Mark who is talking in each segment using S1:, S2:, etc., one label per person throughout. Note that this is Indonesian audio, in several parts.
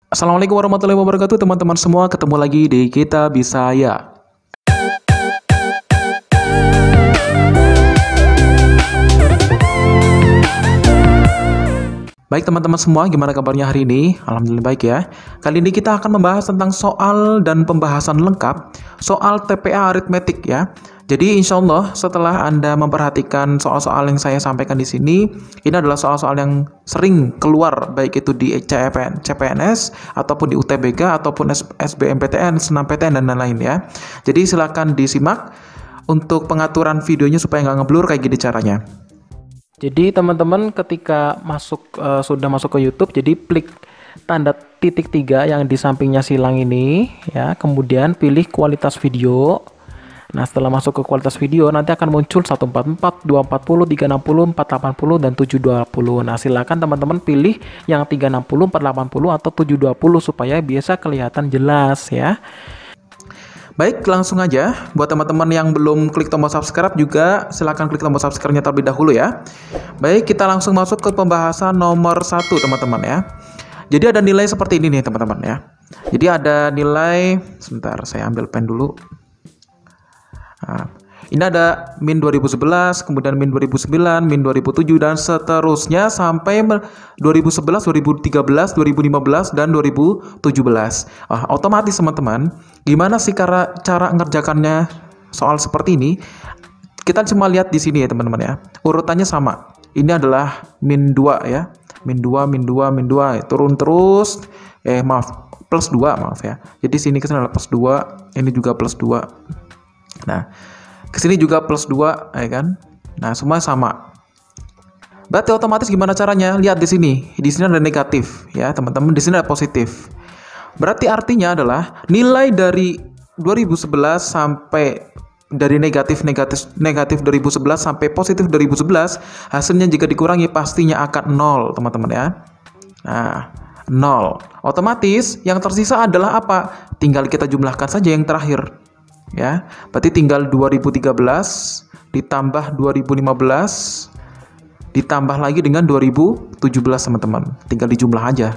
S1: Assalamualaikum warahmatullahi wabarakatuh teman-teman semua, ketemu lagi di Kita Bisa Ya. Baik teman-teman semua, gimana kabarnya hari ini? Alhamdulillah baik ya. Kali ini kita akan membahas tentang soal dan pembahasan lengkap soal TPA aritmetik ya. Jadi insya Allah setelah Anda memperhatikan soal-soal yang saya sampaikan di sini, ini adalah soal-soal yang sering keluar baik itu di CPNS ataupun di UTBK ataupun SBMPTN, SNMPTN dan lain-lain ya. Jadi silakan disimak untuk pengaturan videonya supaya nggak ngeblur kayak gini caranya. Jadi teman-teman ketika sudah masuk ke YouTube, jadi klik tanda titik 3 yang di sampingnya silang ini ya, kemudian pilih kualitas video. Nah, setelah masuk ke kualitas video nanti akan muncul 144, 240, 360, 480 dan 720. Nah, silakan teman-teman pilih yang 360, 480 atau 720 supaya biasa kelihatan jelas ya. Baik, langsung aja. Buat teman-teman yang belum klik tombol subscribe juga, silahkan klik tombol subscribe-nya terlebih dahulu ya. Baik, kita langsung masuk ke pembahasan nomor 1 teman-teman ya. Jadi ada nilai seperti ini nih teman-teman ya. Jadi ada nilai, sebentar saya ambil pen dulu. Nah, ini ada min 2011, kemudian min 2009, min 2007 dan seterusnya sampai 2011, 2013, 2015 dan 2017. Otomatis teman-teman, gimana sih cara ngerjakannya soal seperti ini? Kita cuma lihat di sini ya teman-teman ya. Urutannya sama. Ini adalah min 2 ya. Min 2, min 2, min 2 turun terus. Plus 2 maaf ya. Jadi sini kesini adalah plus 2, ini juga plus 2. Nah, kesini juga plus 2 ya kan. Nah, semua sama. Berarti otomatis gimana caranya? Lihat di sini. Di sini ada negatif ya, teman-teman. Di sini ada positif. Berarti artinya adalah nilai dari 2011 sampai dari negatif 2011 sampai positif 2011, hasilnya jika dikurangi pastinya akan 0, teman-teman ya. Nah, 0. Otomatis yang tersisa adalah apa? Tinggal kita jumlahkan saja yang terakhir. Ya, berarti tinggal 2013 ditambah 2015 ditambah lagi dengan 2017 teman-teman. Tinggal dijumlah aja.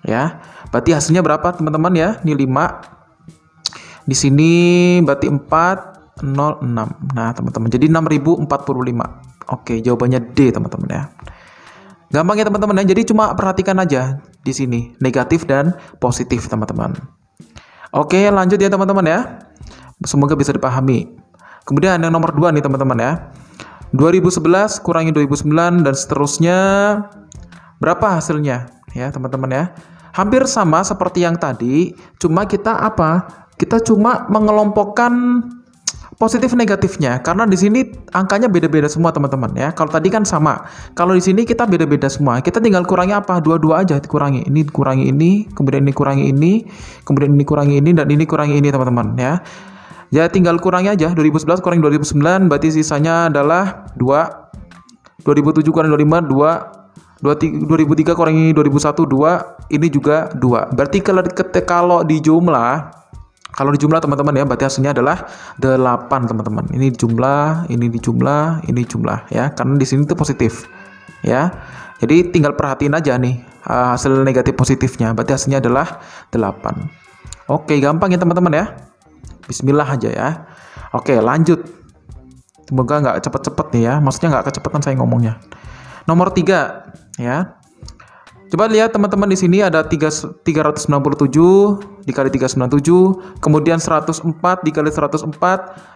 S1: Ya. Berarti hasilnya berapa teman-teman ya? Ini 5. Di sini berarti 406. Nah, teman-teman. Jadi 6045. Oke, jawabannya D, teman-teman ya. Gampang ya teman-teman ya. Jadi cuma perhatikan aja di sini negatif dan positif, teman-teman. Oke, lanjut ya teman-teman ya. Semoga bisa dipahami. Kemudian yang nomor 2 nih teman-teman ya. 2011 kurangi 2009 dan seterusnya. Berapa hasilnya? Ya teman-teman ya. Hampir sama seperti yang tadi. Cuma kita apa? Kita cuma mengelompokkan positif negatifnya. Karena di sini angkanya beda-beda semua teman-teman ya. Kalau tadi kan sama. Kalau di sini kita beda-beda semua. Kita tinggal kurangi apa? Dua-dua aja dikurangi. Ini kurangi ini, kemudian ini kurangi ini, kemudian ini kurangi ini dan ini kurangi ini teman-teman ya. Ya tinggal kurangi aja 2011 kurangi 2009 berarti sisanya adalah 2. 2007 kurangi 25 2. 2003 kurangi 2001 2. Ini juga 2. Berarti kalau dijumlah teman-teman ya, berarti hasilnya adalah 8 teman-teman. Ini jumlah, ini dijumlah, ini jumlah ya. Karena di sini itu positif. Ya. Jadi tinggal perhatiin aja nih hasil negatif positifnya. Berarti hasilnya adalah 8. Oke, gampang ya teman-teman ya. Bismillah aja ya. Oke, lanjut. Semoga nggak cepet-cepet nih ya. Maksudnya nggak kecepatan saya ngomongnya. Nomor 3 ya. Coba lihat teman-teman di sini ada 397 dikali 397, kemudian 104 dikali 104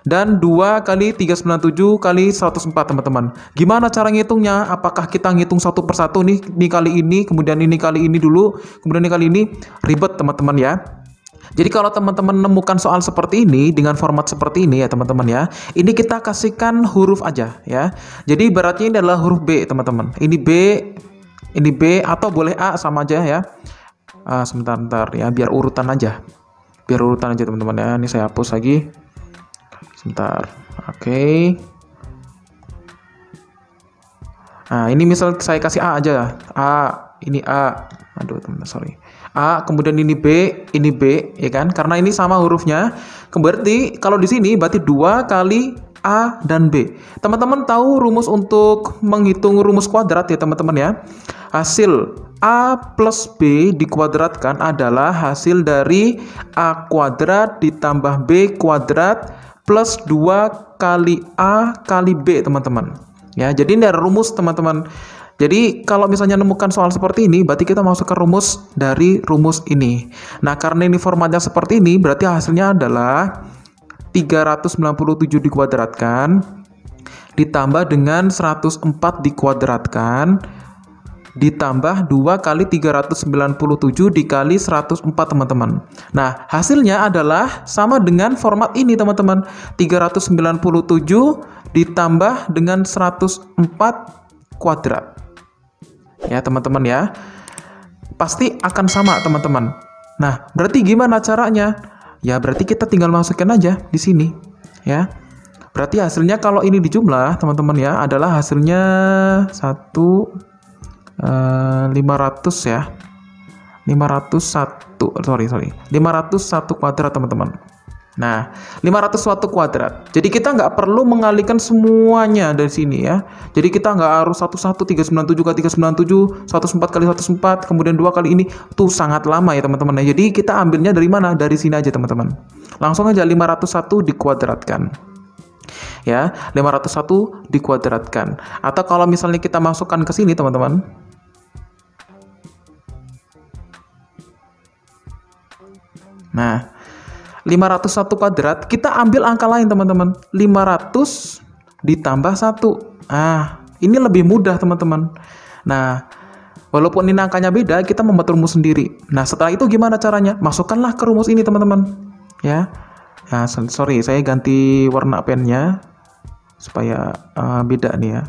S1: dan 2 kali 397 kali 104 teman-teman. Gimana cara ngitungnya? Apakah kita ngitung satu persatu nih? Ini kali ini, kemudian ini kali ini dulu, kemudian ini kali ini? Ribet teman-teman ya. Jadi kalau teman-teman menemukan soal seperti ini dengan format seperti ini ya teman-teman ya, ini kita kasihkan huruf aja ya. Jadi ibaratnya ini adalah huruf B teman-teman. Ini B atau boleh A sama aja ya. Sebentar ya, biar urutan aja teman-teman ya. Ini saya hapus lagi. Sebentar. Oke. Nah ini misal saya kasih A aja. Ini A. Aduh teman-teman sorry. A, kemudian ini B, ya kan? Karena ini sama hurufnya. Berarti kalau di sini berarti 2 kali A dan B. Teman-teman tahu rumus untuk menghitung rumus kuadrat ya teman-teman ya. Hasil A plus B dikuadratkan adalah hasil dari A kuadrat ditambah B kuadrat plus 2 kali A kali B, teman-teman. Ya, jadi ini ada rumus, teman-teman. Jadi kalau misalnya menemukan soal seperti ini, berarti kita masukkan rumus dari rumus ini. Nah, karena ini formatnya seperti ini, berarti hasilnya adalah 397 dikuadratkan ditambah dengan 104 dikuadratkan ditambah 2 kali 397 dikali 104, teman-teman. Nah, hasilnya adalah sama dengan format ini, teman-teman. 397 ditambah dengan 104 kuadrat. Ya, teman-teman ya. Pasti akan sama, teman-teman. Nah, berarti gimana caranya? Ya, berarti kita tinggal masukin aja di sini, ya. Berarti hasilnya kalau ini dijumlah, teman-teman ya, adalah hasilnya 500 ya. 501 kuadrat, teman-teman. Nah, 501 kuadrat. Jadi kita nggak perlu mengalihkan semuanya dari sini ya. Jadi kita nggak harus 11 397 kali 397, 104 kali 104, kemudian 2 kali ini. Tuh sangat lama ya, teman-teman. Jadi kita ambilnya dari mana? Dari sini aja, teman-teman. Langsung aja 501 dikuadratkan. Ya, 501 dikuadratkan. Atau kalau misalnya kita masukkan ke sini, teman-teman. Nah, 501 kuadrat, kita ambil angka lain, teman-teman. 500 ditambah 1. Ah, ini lebih mudah, teman-teman. Nah, walaupun ini angkanya beda, kita membuat rumus sendiri. Nah, setelah itu gimana caranya? Masukkanlah ke rumus ini, teman-teman. Ya. Nah, sorry, saya ganti warna pennya supaya beda nih ya.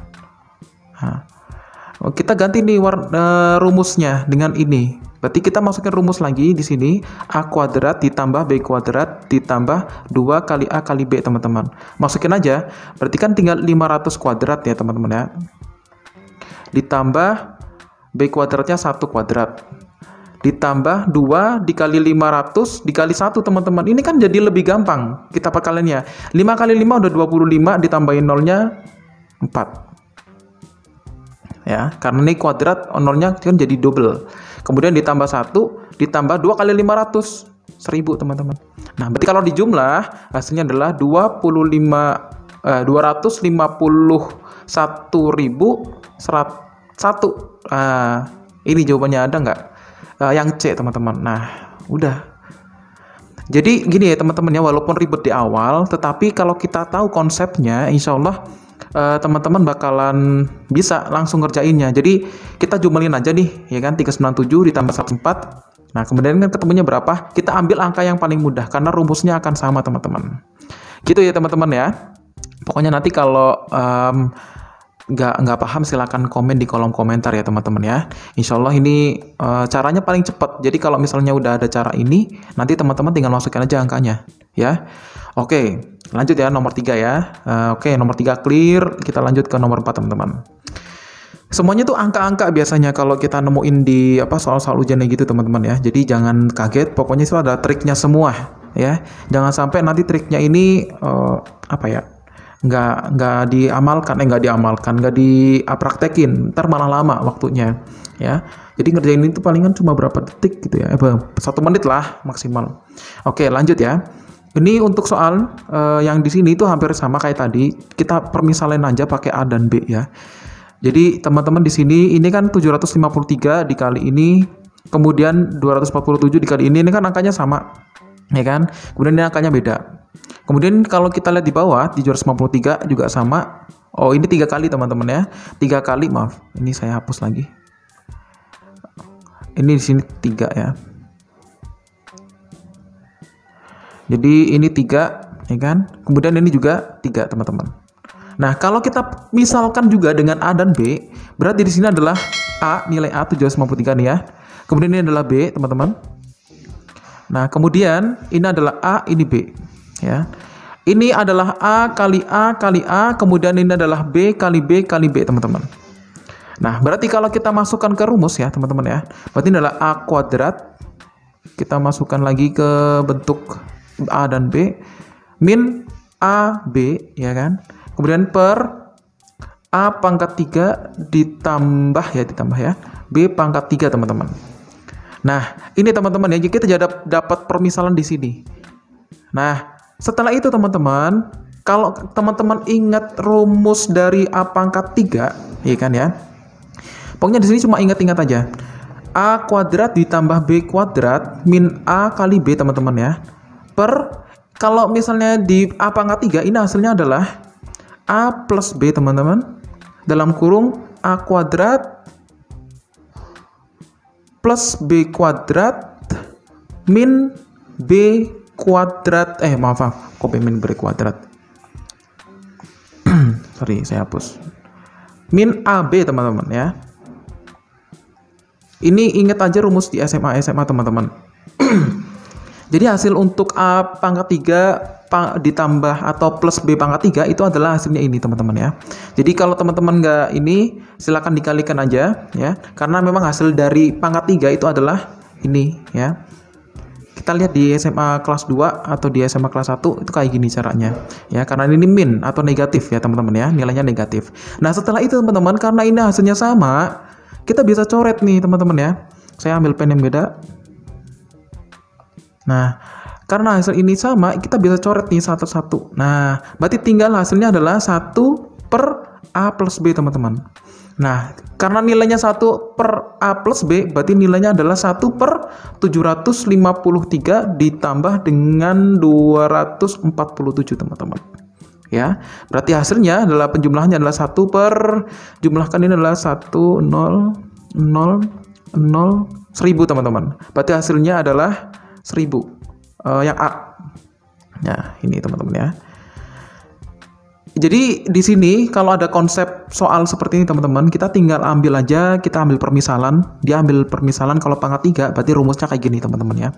S1: Nah, kita ganti nih rumusnya dengan ini. Berarti kita masukin rumus lagi di sini, A kuadrat ditambah B kuadrat ditambah 2 kali A kali B, teman-teman. Masukin aja, berarti kan tinggal 500 kuadrat ya, teman-teman ya. Ditambah B kuadratnya 1 kuadrat. Ditambah 2 dikali 500 dikali 1, teman-teman. Ini kan jadi lebih gampang kita perkaliannya. 5 kali 5 udah 25, ditambahin nolnya 4. Ya, karena ini kuadrat, nolnya kan jadi double. Kemudian ditambah 1 ditambah 2 kali 500, 1000, teman-teman. Nah, berarti kalau dijumlah hasilnya adalah 251.101. Ini jawabannya ada nggak? Yang C, teman-teman. Nah, udah. Jadi gini ya, teman-teman ya, walaupun ribet di awal, tetapi kalau kita tahu konsepnya, insya Allah teman-teman bakalan bisa langsung ngerjainnya. Jadi kita jumlahin aja nih, ya kan, 397 ditambah 14. Nah, kemudian kan ketemunya berapa? Kita ambil angka yang paling mudah karena rumusnya akan sama, teman-teman. Gitu ya, teman-teman ya. Pokoknya nanti kalau nggak paham, silahkan komen di kolom komentar ya, teman-teman ya. Insya Allah ini caranya paling cepat. Jadi kalau misalnya udah ada cara ini, nanti teman-teman tinggal masukkan aja angkanya ya. Oke, lanjut ya, nomor 3 ya. Oke, nomor 3 clear. Kita lanjut ke nomor 4, teman-teman. Semuanya tuh angka-angka biasanya kalau kita nemuin di soal-soal ujiannya gitu, teman-teman ya. Jadi jangan kaget, pokoknya itu ada triknya semua ya. Jangan sampai nanti triknya ini nggak dipraktekin, ntar malah lama waktunya ya. Jadi ngerjain itu palingan cuma berapa detik gitu ya, 1 menit lah maksimal. Oke, lanjut ya. Ini untuk soal yang di sini itu hampir sama kayak tadi. Kita permisalin aja pakai A dan B ya. Jadi teman-teman di sini ini kan 753 dikali ini, kemudian 247 dikali ini kan angkanya sama, ya kan? Kemudian ini angkanya beda. Kemudian kalau kita lihat di bawah, 753 juga sama. Oh, ini 3 kali, teman-teman ya. 3 kali, maaf. Ini saya hapus lagi. Ini di sini 3 ya. Jadi ini 3, ya kan? Kemudian ini juga 3, teman-teman. Nah, kalau kita misalkan juga dengan A dan B, berarti di sini adalah A, nilai A 753 nih ya. Kemudian ini adalah B, teman-teman. Nah, kemudian ini adalah A, ini B, ya. Ini adalah A kali A kali A, kemudian ini adalah B kali B kali B, teman-teman. Nah, berarti kalau kita masukkan ke rumus ya, teman-teman ya. Berarti ini adalah A kuadrat. Kita masukkan lagi ke bentuk A dan B min AB, ya kan? Kemudian per A pangkat 3 ditambah ya B pangkat 3 teman-teman. Nah, ini teman-teman ya, kita dapat permisalan di sini. Nah, setelah itu teman-teman, kalau teman-teman ingat rumus dari A pangkat 3, ya kan ya. Pokoknya di sini cuma ingat-ingat aja. A kuadrat ditambah B kuadrat min A kali B teman-teman ya. Kalau misalnya di A pangkat 3 ini hasilnya adalah A plus B teman-teman. Dalam kurung A kuadrat plus B kuadrat min B kuadrat. Maaf, kok B min B kuadrat. Sorry, saya hapus. Min AB teman-teman ya. Ini ingat aja rumus di SMA teman-teman. Jadi hasil untuk A pangkat 3 ditambah atau plus B pangkat 3 itu adalah hasilnya ini teman-teman ya. Jadi kalau teman-teman nggak ini, silakan dikalikan aja ya. Karena memang hasil dari pangkat 3 itu adalah ini ya. Kita lihat di SMA kelas 2 atau di SMA kelas 1 itu kayak gini caranya ya, karena ini min atau negatif ya teman-teman ya, nilainya negatif. Nah setelah itu teman-teman, karena ini hasilnya sama, kita bisa coret nih teman-teman ya. Saya ambil pen yang beda. Nah karena hasil ini sama, kita bisa coret nih satu-satu. Nah berarti tinggal hasilnya adalah 1 per A plus B teman-teman. Nah, karena nilainya 1 per A plus B, berarti nilainya adalah 1 per 753 ditambah dengan 247 teman-teman. Ya, berarti hasilnya adalah penjumlahannya adalah 1 per, jumlahkan ini adalah 1, 0, 0, 0, 1000 teman-teman. Berarti hasilnya adalah 1000, yang A. Nah, ini teman-teman ya. Jadi di sini kalau ada konsep soal seperti ini teman-teman, kita tinggal ambil aja, kita ambil permisalan, dia ambil permisalan kalau pangkat 3, berarti rumusnya kayak gini teman-teman ya.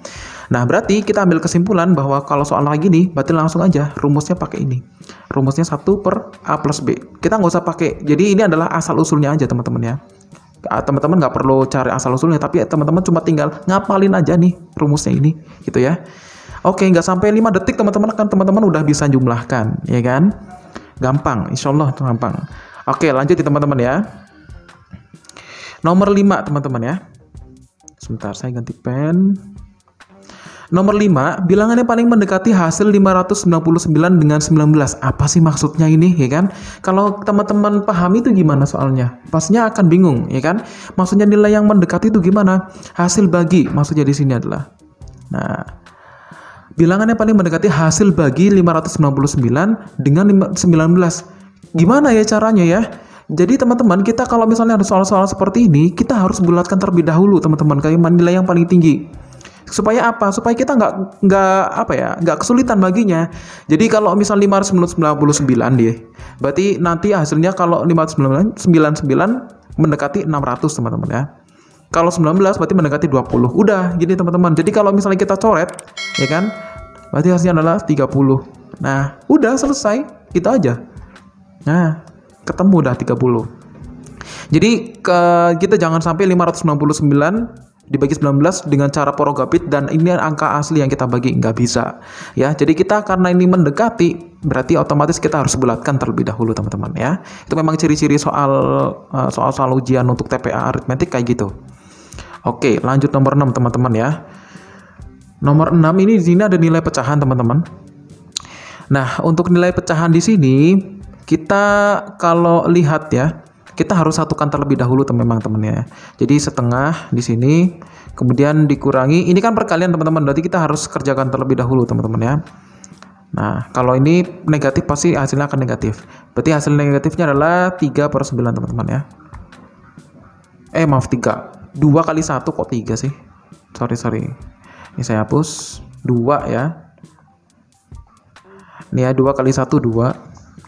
S1: Nah berarti kita ambil kesimpulan bahwa kalau soal kayak gini, berarti langsung aja rumusnya pakai ini. Rumusnya 1 per A plus B. Kita nggak usah pakai, jadi ini adalah asal usulnya aja teman-teman ya. Teman-teman nggak perlu cari asal usulnya, tapi teman-teman cuma tinggal ngapalin aja nih rumusnya ini, gitu ya. Oke, nggak sampai 5 detik teman-teman kan teman-teman udah bisa jumlahkan, ya kan? Gampang, insya Allah gampang. Oke, lanjut ya teman-teman ya. Nomor 5 teman-teman ya. Sebentar, saya ganti pen. Nomor 5, bilangan yang paling mendekati hasil 599 dengan 19. Apa sih maksudnya ini, ya kan? Kalau teman-teman pahami itu gimana soalnya? Pastinya akan bingung, ya kan? Maksudnya nilai yang mendekati itu gimana? Hasil bagi, maksudnya di sini adalah. Nah, bilangan yang paling mendekati hasil bagi 599 dengan 19. Gimana ya caranya ya? Jadi teman-teman, kita kalau misalnya ada soal-soal seperti ini, kita harus bulatkan terlebih dahulu teman-teman, kayak nilai yang paling tinggi. Supaya apa? Supaya kita nggak kesulitan baginya. Jadi kalau misal 599 deh, berarti nanti hasilnya kalau 599 mendekati 600 teman-teman ya. Kalau 19 berarti mendekati 20. Udah gini teman-teman. Jadi kalau misalnya kita coret, ya kan? Berarti hasilnya adalah 30. Nah, udah selesai. Itu aja. Nah, ketemu udah 30. Jadi kita jangan sampai 599 dibagi 19 dengan cara porogapit dan ini angka asli yang kita bagi, nggak bisa. Ya, jadi kita karena ini mendekati, berarti otomatis kita harus bulatkan terlebih dahulu teman-teman ya. Itu memang ciri-ciri soal ujian untuk TPA aritmetik kayak gitu. Oke, lanjut nomor 6 teman-teman ya. Nomor 6 ini di sini ada nilai pecahan teman-teman. Nah, untuk nilai pecahan di sini kita kalau lihat ya, kita harus satukan terlebih dahulu teman-teman ya. Jadi setengah di sini, kemudian dikurangi. Ini kan perkalian teman-teman, berarti kita harus kerjakan terlebih dahulu teman-teman ya. Nah, kalau ini negatif pasti hasilnya akan negatif. Berarti hasil negatifnya adalah 3/9 teman-teman ya. Maaf 3. 2 kali 1 kok 3 sih? Sorry. Ini saya hapus. 2 ya. Ini ya 2 kali 1 2.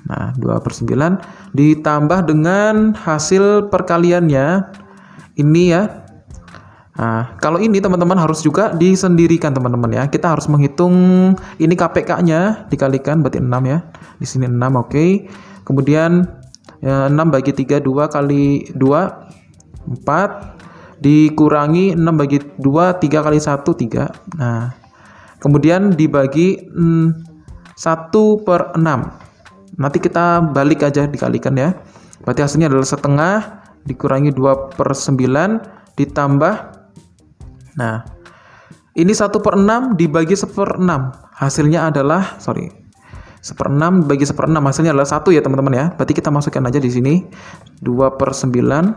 S1: Nah 2/9 ditambah dengan hasil perkaliannya. Ini ya. Nah kalau ini teman-teman harus juga disendirikan teman-teman ya. Kita harus menghitung ini KPK-nya dikalikan berarti 6 ya. Di sini 6 oke. Kemudian 6 bagi 3 2 kali 2 4 dikurangi 6 bagi 2 3 kali 1 3. Nah kemudian dibagi 1/6. Nanti kita balik aja dikalikan ya. Berarti hasilnya adalah setengah dikurangi 2/9 ditambah, nah ini 1/6 dibagi 1/6 hasilnya adalah 1/6 bagi 1/6 hasilnya adalah 1 ya teman-teman ya. Berarti kita masukkan aja di sini 2/9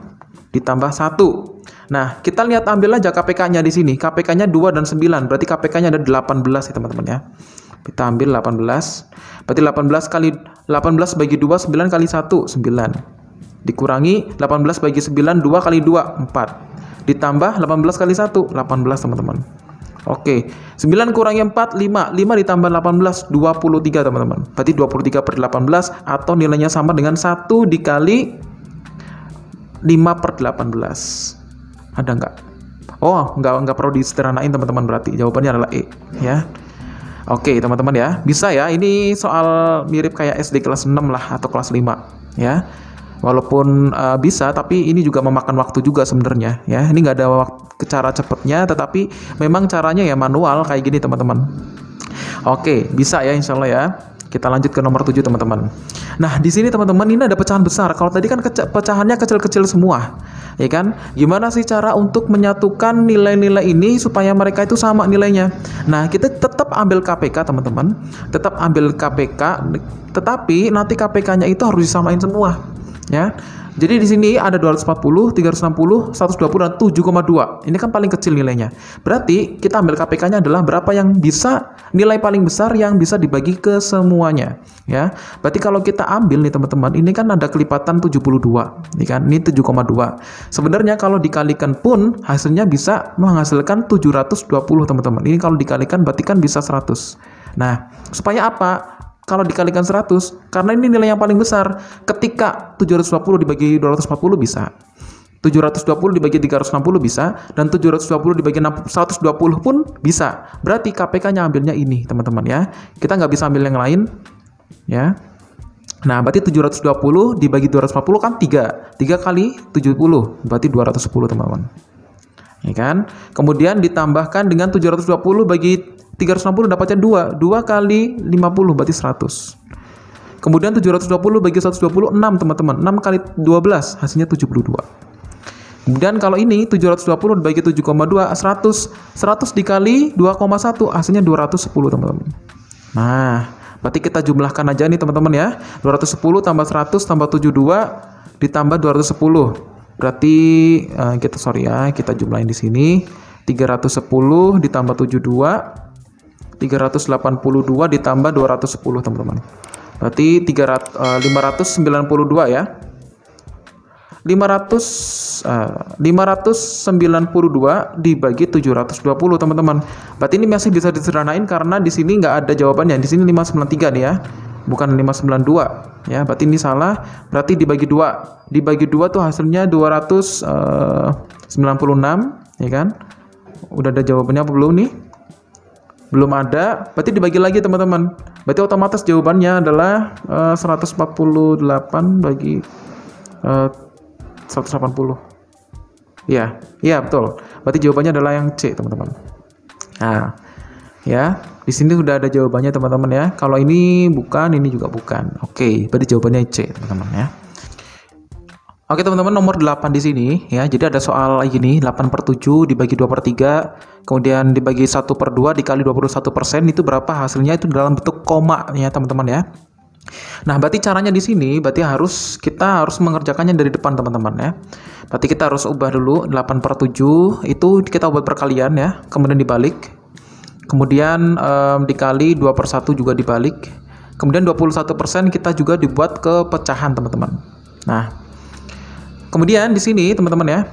S1: ditambah 1. Nah, kita lihat ambil aja KPK-nya di sini. KPK-nya 2 dan 9. Berarti KPK-nya ada 18 ya teman-teman ya. Kita ambil 18. Berarti 18 bagi 2 9 kali 1 9. Dikurangi 18 bagi 9 2 kali 2 4. Ditambah 18 kali 1 18 teman-teman. Oke, 9 kurangi 4 5 ditambah 18 23 teman-teman. Berarti 23/18 atau nilainya sama dengan 1 dikali 5/18. Ada nggak? Oh, nggak perlu disederhanain teman-teman, berarti jawabannya adalah E ya. Oke teman-teman ya, bisa ya, ini soal mirip kayak SD kelas 6 lah atau kelas 5 ya. Walaupun bisa, tapi ini juga memakan waktu juga sebenarnya ya. Ini nggak ada cara cepatnya, tetapi memang caranya ya manual kayak gini teman-teman. Oke, bisa ya insya Allah ya. Kita lanjut ke nomor 7 teman-teman. Nah di sini teman-teman ini ada pecahan besar. Kalau tadi kan pecahannya kecil-kecil semua, ya kan? Gimana sih cara untuk menyatukan nilai-nilai ini supaya mereka itu sama nilainya? Nah kita tetap ambil KPK teman-teman, tetap ambil KPK, tetapi nanti KPK-nya itu harus disamain semua, ya. Jadi di sini ada 240, 360, 120 dan 7,2. Ini kan paling kecil nilainya. Berarti kita ambil KPK-nya adalah berapa yang bisa, nilai paling besar yang bisa dibagi ke semuanya, ya. Berarti kalau kita ambil nih teman-teman, ini kan ada kelipatan 72, ini kan, ini 7,2. Sebenarnya kalau dikalikan pun hasilnya bisa menghasilkan 720 teman-teman. Ini kalau dikalikan berarti kan bisa 100. Nah, supaya apa? Kalau dikalikan 100, karena ini nilai yang paling besar. Ketika 720 dibagi 240 bisa, 720 dibagi 360 bisa, dan 720 dibagi 120 pun bisa. Berarti KPK-nya ambilnya ini teman-teman ya. Kita nggak bisa ambil yang lain ya. Nah berarti 720 dibagi 240 kan 3 kali 70 berarti 210 teman-teman ya kan. Kemudian ditambahkan dengan 720 bagi 360 dapatnya 2 kali 50 berarti 100. Kemudian 720 bagi 120 6 teman-teman, 6 kali 12 hasilnya 72. Kemudian kalau ini 720 dibagi 7,2 100 dikali 2,1 hasilnya 210 teman-teman. Nah berarti kita jumlahkan aja nih teman-teman ya, 210 tambah 100 tambah 72 ditambah 210. Berarti kita jumlahin di sini 310 ditambah 72 382 ditambah 210 teman-teman. Berarti 592 ya. 592 dibagi 720 teman-teman. Berarti ini masih bisa disederhanain karena di sini nggak ada jawabannya. Di sini 593 nih ya, bukan 592 ya. Berarti ini salah. Berarti dibagi 2. Dibagi 2 tuh hasilnya 296 ya kan? Udah ada jawabannya apa belum nih? Belum ada. Berarti dibagi lagi teman-teman. Berarti otomatis jawabannya adalah 148 bagi 180. Iya, betul. Berarti jawabannya adalah yang C, teman-teman. Nah, ya, di sini sudah ada jawabannya, teman-teman ya. Kalau ini bukan, ini juga bukan. Oke, berarti jawabannya C, teman-teman ya. Oke, teman-teman, nomor 8 di sini ya. Jadi ada soal gini, 8/7 dibagi 2/3, kemudian dibagi 1/2 dikali 21%, itu berapa hasilnya? Itu dalam bentuk koma ya, teman-teman ya. Nah, berarti caranya di sini berarti kita harus mengerjakannya dari depan teman-teman ya. Berarti kita harus ubah dulu 8/7 itu kita buat perkalian ya, kemudian dibalik. Kemudian dikali 2/1 juga dibalik. Kemudian 21% kita juga dibuat ke pecahan teman-teman. Nah, kemudian di sini teman-teman ya.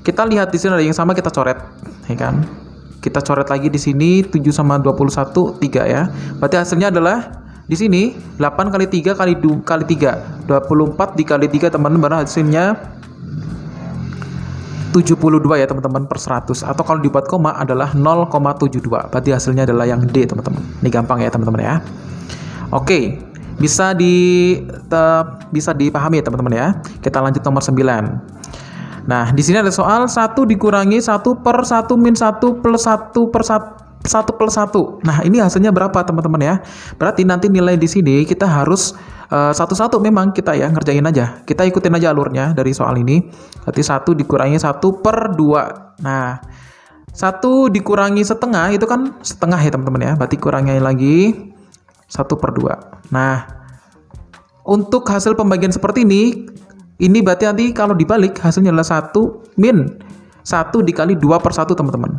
S1: Kita lihat di sini ada yang sama, kita coret ya kan. Kita coret lagi di sini 7 sama 21 3 ya. Berarti hasilnya adalah di sini 8 kali 3 kali 3 24 dikali 3 teman-teman, hasilnya 72 ya teman-teman per 100, atau kalau dibuat koma adalah 0,72. Berarti hasilnya adalah yang D teman-teman. Ini gampang ya teman-teman ya. Oke, bisa dipahami ya teman-teman ya. Kita lanjut nomor 9. Nah di sini ada soal 1 dikurangi 1/1 min 1 plus 1/1 1 plus 1. Nah, ini hasilnya berapa teman-teman ya? Berarti nanti nilai di sini kita harus satu-satu memang kita ya ngerjain aja. Kita ikutin aja alurnya dari soal ini. Berarti 1 dikurangi 1 per 2. Nah, 1 dikurangi setengah itu kan setengah ya teman-teman ya. Berarti kurangi lagi 1 per 2. Nah, untuk hasil pembagian seperti ini berarti nanti kalau dibalik hasilnya adalah 1 min 1 dikali 2 per 1 teman-teman.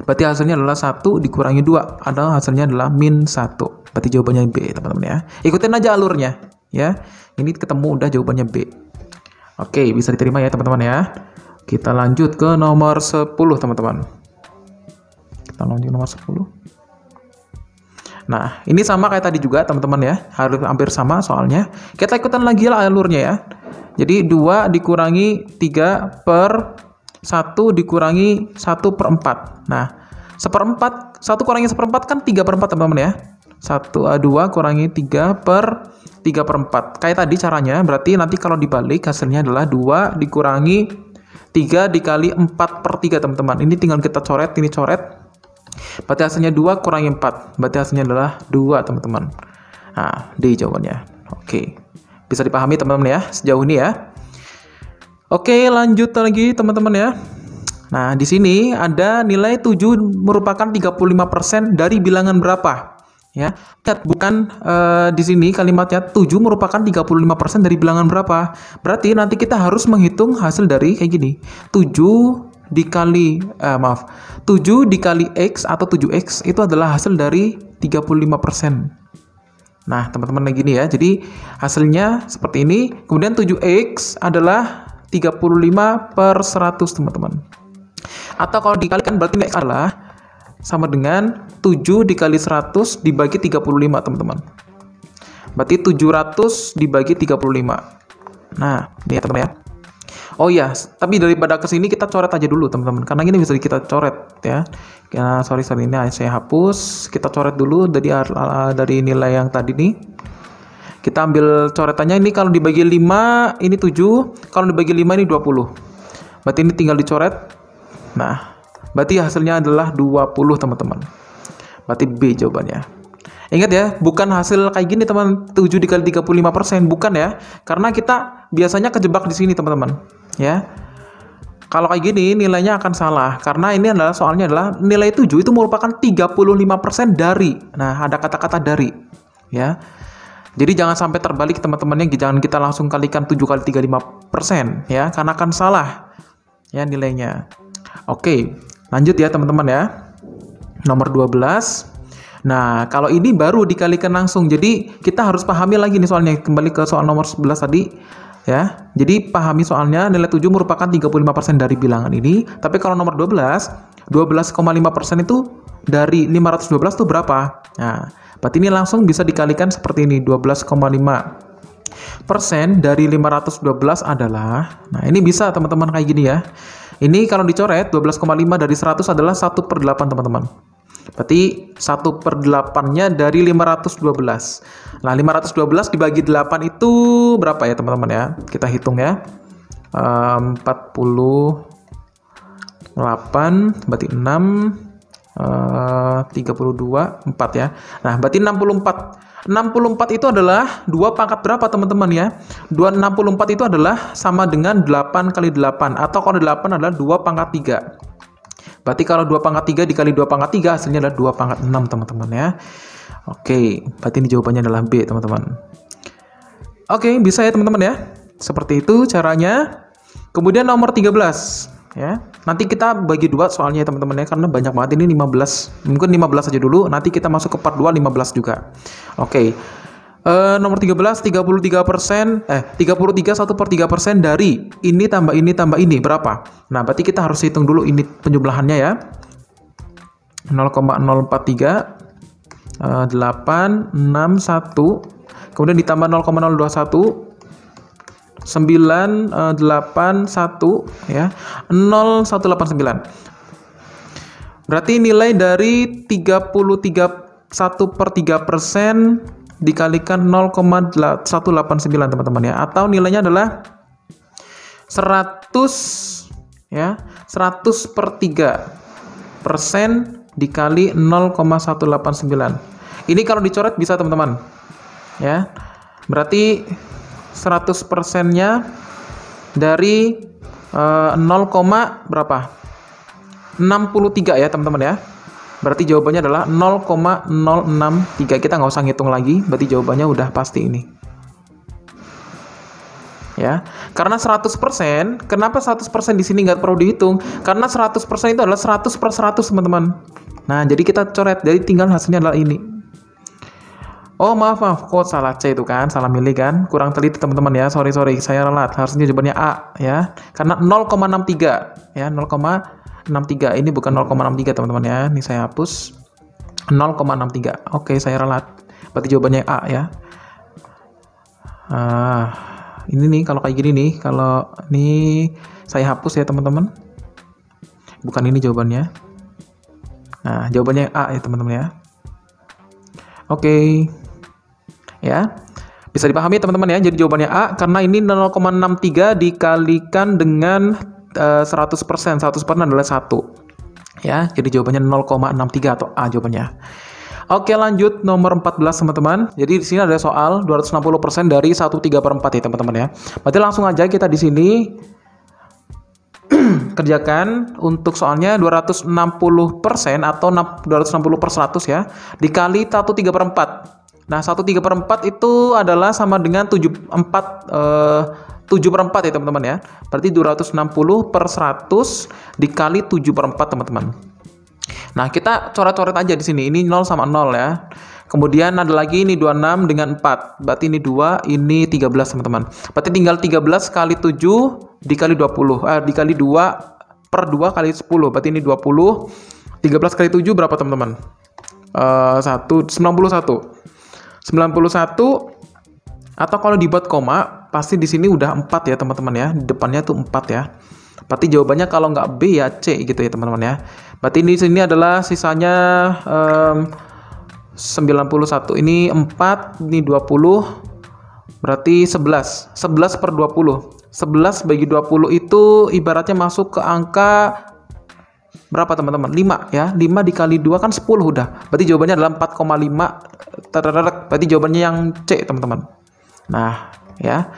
S1: Berarti hasilnya adalah 1 dikurangi 2. Adalah hasilnya adalah min 1. Berarti jawabannya B teman-teman ya. Ikutin aja alurnya ya. Ini ketemu udah jawabannya B. Oke, bisa diterima ya teman-teman ya. Kita lanjut ke nomor 10 teman-teman. Kita lanjut nomor 10. Nah, ini sama kayak tadi juga teman-teman ya. Harus hampir sama soalnya. Kita ikutan lagi lah alurnya ya. Jadi 2 dikurangi 3 per 1 dikurangi 1 per 4. Nah, 1 kurangi 1/4 kan 3 per 4 teman-teman ya. 2 kurangi 3 per 4. Kayak tadi caranya, berarti nanti kalau dibalik hasilnya adalah 2 dikurangi 3 dikali 4 per 3 teman-teman. Ini tinggal kita coret, ini coret. Berarti hasilnya 2 kurangi 4. Berarti hasilnya adalah 2 teman-teman. Nah, D jawabannya. Oke. Bisa dipahami teman-teman ya, sejauh ini ya. Oke, lanjut lagi teman-teman ya. Nah, di sini ada nilai 7 merupakan 35% dari bilangan berapa? Ya, lihat bukan di sini kalimatnya 7 merupakan 35% dari bilangan berapa. Berarti nanti kita harus menghitung hasil dari kayak gini. 7 dikali 7 dikali X atau 7X itu adalah hasil dari 35%. Nah, teman-teman lagi gini ya. Jadi hasilnya seperti ini. Kemudian 7X adalah 35 per 100 teman-teman. Atau kalau dikalikan berarti X adalah sama dengan 7 dikali 100 dibagi 35 teman-teman. Berarti 700 dibagi 35. Nah, ini ya teman-teman ya. Oh ya, tapi daripada ke sini kita coret aja dulu teman-teman. Karena ini bisa kita coret ya. Sorry ini saya hapus. Kita coret dulu dari nilai yang tadi nih. Kita ambil coretannya, ini kalau dibagi 5 ini 7, kalau dibagi 5 ini 20. Berarti ini tinggal dicoret. Nah, berarti hasilnya adalah 20 teman-teman. Berarti B jawabannya. Ingat ya, bukan hasil kayak gini teman, 7 dikali 35%, bukan ya. Karena kita biasanya kejebak di sini teman-teman, ya. Kalau kayak gini nilainya akan salah, karena ini adalah soalnya adalah nilai 7 itu merupakan 35% dari. Nah, ada kata-kata dari, ya. Jadi jangan sampai terbalik teman-temannya, jangan kita langsung kalikan 7 kali 35%, ya, karena akan salah ya nilainya. Oke, lanjut ya teman-teman ya. Nomor 12. Nah, kalau ini baru dikalikan langsung. Jadi kita harus pahami lagi nih soalnya, kembali ke soal nomor 11 tadi ya. Jadi pahami soalnya, nilai 7 merupakan 35% dari bilangan ini. Tapi kalau nomor 12, 12,5% itu dari 512 itu berapa? Nah, berarti ini langsung bisa dikalikan seperti ini. 12,5% dari 512 adalah, nah ini bisa teman-teman kayak gini ya. Ini kalau dicoret 12,5 dari 100 adalah 1/8 teman-teman. Berarti 1/8-nya dari 512. Nah, 512 dibagi 8 itu berapa ya teman-teman ya? Kita hitung ya. 48, berarti 6, 32, 4 ya. Nah, berarti 64. 64 itu adalah 2 pangkat berapa teman-teman ya? 264 itu adalah sama dengan 8 kali 8. Atau kalau 8 adalah 2 pangkat 3. Berarti kalau 2 pangkat 3 dikali 2 pangkat 3 hasilnya adalah 2 pangkat 6 teman-teman ya. Oke, berarti ini jawabannya adalah B teman-teman. Oke, bisa ya teman-teman ya. Seperti itu caranya. Kemudian nomor 13 ya. Nanti kita bagi 2 soalnya ya teman-teman ya, karena banyak banget ini 15. Mungkin 15 aja dulu, nanti kita masuk ke part 2 15 juga. Oke. Nomor 13, 33%, 33 1/3% dari ini tambah ini berapa? Nah, berarti kita harus hitung dulu ini penjumlahannya ya. 0,043 861 kemudian ditambah 0,021 981 ya. 0189. Berarti nilai dari 33 1/3% dikalikan 0,189 teman-teman ya, atau nilainya adalah 100 ya, 100/3% dikali 0,189. Ini kalau dicoret bisa teman-teman. Ya. Berarti 100%-nya dari 0, berapa? 63 ya teman-teman ya. Berarti jawabannya adalah 0,063. Kita nggak usah ngitung lagi, berarti jawabannya udah pasti ini. Ya, karena 100%, kenapa 100% di sini nggak perlu dihitung? Karena 100% itu adalah 100/100 teman-teman. Nah, jadi kita coret, jadi tinggal hasilnya adalah ini. Oh maaf, kok salah C itu kan, salah milih kan, kurang teliti teman-teman ya, sorry, saya ralat, harusnya jawabannya A ya, karena 0,63 ya, 0,63, ini bukan 0,63 teman-teman ya, ini saya hapus, 0,63, oke saya ralat, berarti jawabannya A ya. Ini nih, kalau kayak gini nih, kalau ini saya hapus ya teman-teman, bukan ini jawabannya. Nah, jawabannya A ya teman-teman ya. Oke. Ya. Bisa dipahami teman-teman ya. Jadi jawabannya A karena ini 0,63 dikalikan dengan 100%. 100% adalah 1. Ya, jadi jawabannya 0,63 atau A jawabannya. Oke, lanjut nomor 14 teman-teman. Jadi di sini ada soal 260% dari 1/3/4 ya teman-teman ya. Berarti langsung aja kita di sini kerjakan untuk soalnya 260% atau 260/100 ya, dikali 1/3/4. Nah, 1/3/4 itu adalah sama dengan 7/4 ya teman-teman ya. Berarti 260/100 dikali 7/4 teman-teman. Nah, kita coret-coret aja di sini. Ini 0 sama 0 ya. Kemudian ada lagi ini 26 dengan 4. Berarti ini 2, ini 13 teman-teman. Berarti tinggal 13 kali 7 dikali 20. Dikali 2/2 kali 10. Berarti ini 20. 13 kali 7 berapa teman-teman? 91. Atau kalau dibuat koma, pasti di sini udah 4 ya teman-teman ya. Di depannya tuh 4 ya. Berarti jawabannya kalau nggak B ya C gitu ya teman-teman ya. Berarti di sini adalah sisanya 91. Ini 4, ini 20. Berarti 11. 11/20. 11 bagi 20 itu ibaratnya masuk ke angka berapa teman-teman? 5 ya. 5 dikali 2 kan 10 udah. Berarti jawabannya adalah 4,5. Berarti jawabannya yang C teman-teman. Nah, ya.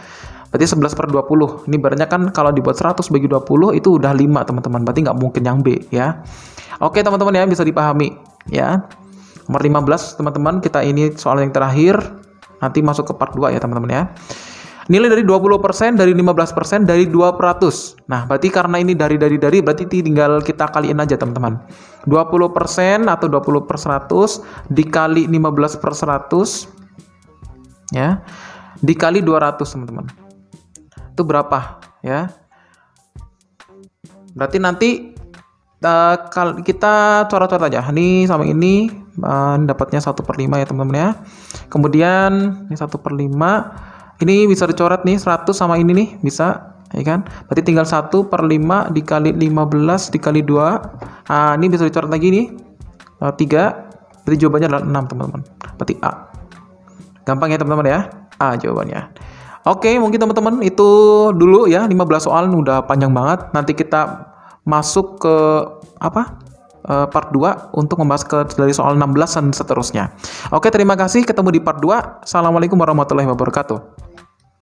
S1: Berarti 11/20. Ini ibaratnya kan kalau dibuat 100 bagi 20 itu udah 5 teman-teman. Berarti nggak mungkin yang B ya. Oke teman-teman ya, bisa dipahami ya. Nomor 15 teman-teman, kita ini soal yang terakhir. Nanti masuk ke part 2 ya teman-teman ya. Nilai dari 20%, dari 15%, dari 2%. Nah, berarti karena ini dari, berarti tinggal kita kaliin aja teman-teman. 20% atau 20/100 dikali 15/100 ya, dikali 200 teman-teman. Itu berapa ya? Berarti nanti kita coret-coret aja. Ini sama ini dapatnya 1/5 ya teman-teman ya. Kemudian ini 1/5. Ini bisa dicoret nih 100 sama ini nih, bisa ya kan? Berarti tinggal 1/5 dikali 15 dikali 2. Nah, ini bisa dicoret lagi nih. 3. Berarti jawabannya adalah 6 teman-teman. Berarti A. Gampang ya teman-teman ya? A jawabannya. Oke, mungkin teman-teman itu dulu ya, 15 soal udah panjang banget. Nanti kita masuk ke part 2 untuk membahas dari soal 16 dan seterusnya. Oke, terima kasih, ketemu di part 2. Assalamualaikum warahmatullahi wabarakatuh.